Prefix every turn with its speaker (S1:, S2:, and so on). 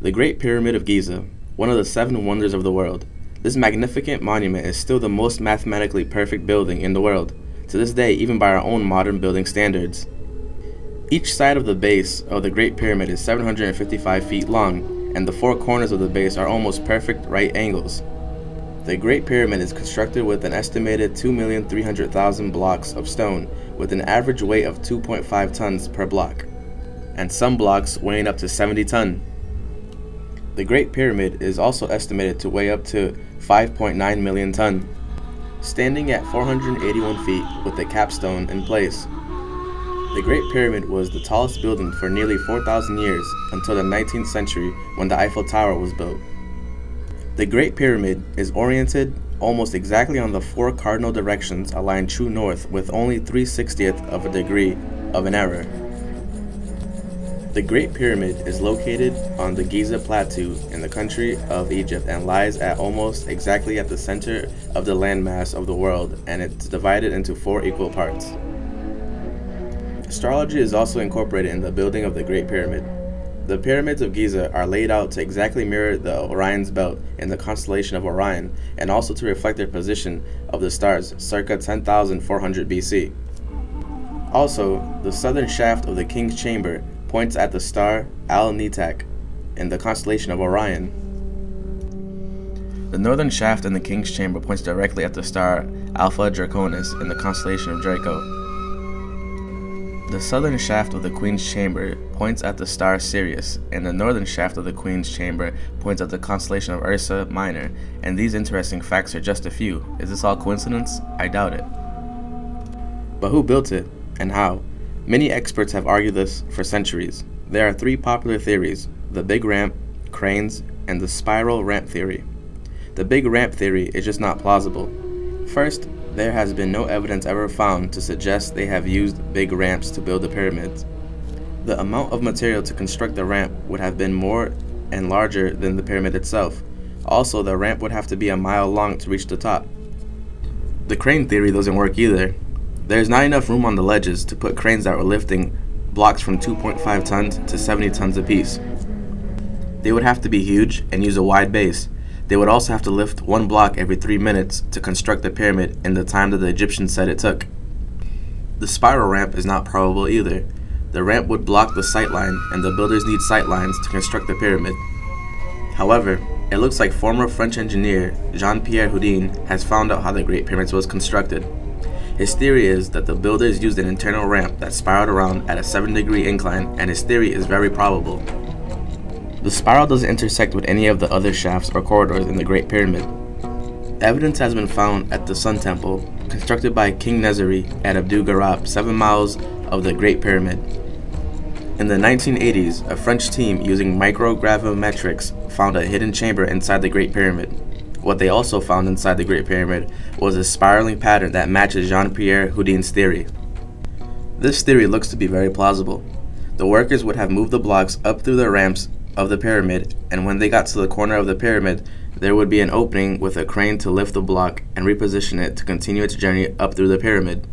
S1: The Great Pyramid of Giza, one of the 7 wonders of the world. This magnificent monument is still the most mathematically perfect building in the world, to this day even by our own modern building standards. Each side of the base of the Great Pyramid is 755 feet long, and the 4 corners of the base are almost perfect right angles. The Great Pyramid is constructed with an estimated 2,300,000 blocks of stone, with an average weight of 2.5 tons per block, and some blocks weighing up to 70 tons. The Great Pyramid is also estimated to weigh up to 5.9 million tons, standing at 481 feet with the capstone in place. The Great Pyramid was the tallest building for nearly 4,000 years until the 19th century when the Eiffel Tower was built. The Great Pyramid is oriented almost exactly on the 4 cardinal directions aligned true north with only 3/60th of a degree of an error. The Great Pyramid is located on the Giza Plateau in the country of Egypt and lies at almost exactly at the center of the landmass of the world, and it's divided into 4 equal parts. Astrology is also incorporated in the building of the Great Pyramid. The Pyramids of Giza are laid out to exactly mirror the Orion's belt in the constellation of Orion, and also to reflect their position of the stars circa 10,400 BC. Also, the southern shaft of the King's Chamber points at the star Al-Nitak in the constellation of Orion. The northern shaft in the King's Chamber points directly at the star Alpha Draconis in the constellation of Draco. The southern shaft of the Queen's Chamber points at the star Sirius, and the northern shaft of the Queen's Chamber points at the constellation of Ursa Minor, and these interesting facts are just a few. Is this all coincidence? I doubt it. But who built it, and how? Many experts have argued this for centuries. There are 3 popular theories: the big ramp, cranes, and the spiral ramp theory. The big ramp theory is just not plausible. First, there has been no evidence ever found to suggest they have used big ramps to build the pyramids. The amount of material to construct the ramp would have been more and larger than the pyramid itself. Also, the ramp would have to be a mile long to reach the top. The crane theory doesn't work either. There's not enough room on the ledges to put cranes that were lifting blocks from 2.5 tons to 70 tons apiece. They would have to be huge and use a wide base. They would also have to lift 1 block every 3 minutes to construct the pyramid in the time that the Egyptians said it took. The spiral ramp is not probable either. The ramp would block the sightline, and the builders need sightlines to construct the pyramid. However, it looks like former French engineer Jean-Pierre Houdin has found out how the Great Pyramid was constructed. His theory is that the builders used an internal ramp that spiraled around at a 7-degree incline, and his theory is very probable. The spiral doesn't intersect with any of the other shafts or corridors in the Great Pyramid. Evidence has been found at the Sun Temple, constructed by King Nezeri at Abdu Gharab, 7 miles of the Great Pyramid. In the 1980s, a French team using microgravimetrics found a hidden chamber inside the Great Pyramid. What they also found inside the Great Pyramid was a spiraling pattern that matches Jean-Pierre Houdin's theory. This theory looks to be very plausible. The workers would have moved the blocks up through the ramps of the pyramid, and when they got to the corner of the pyramid, there would be an opening with a crane to lift the block and reposition it to continue its journey up through the pyramid.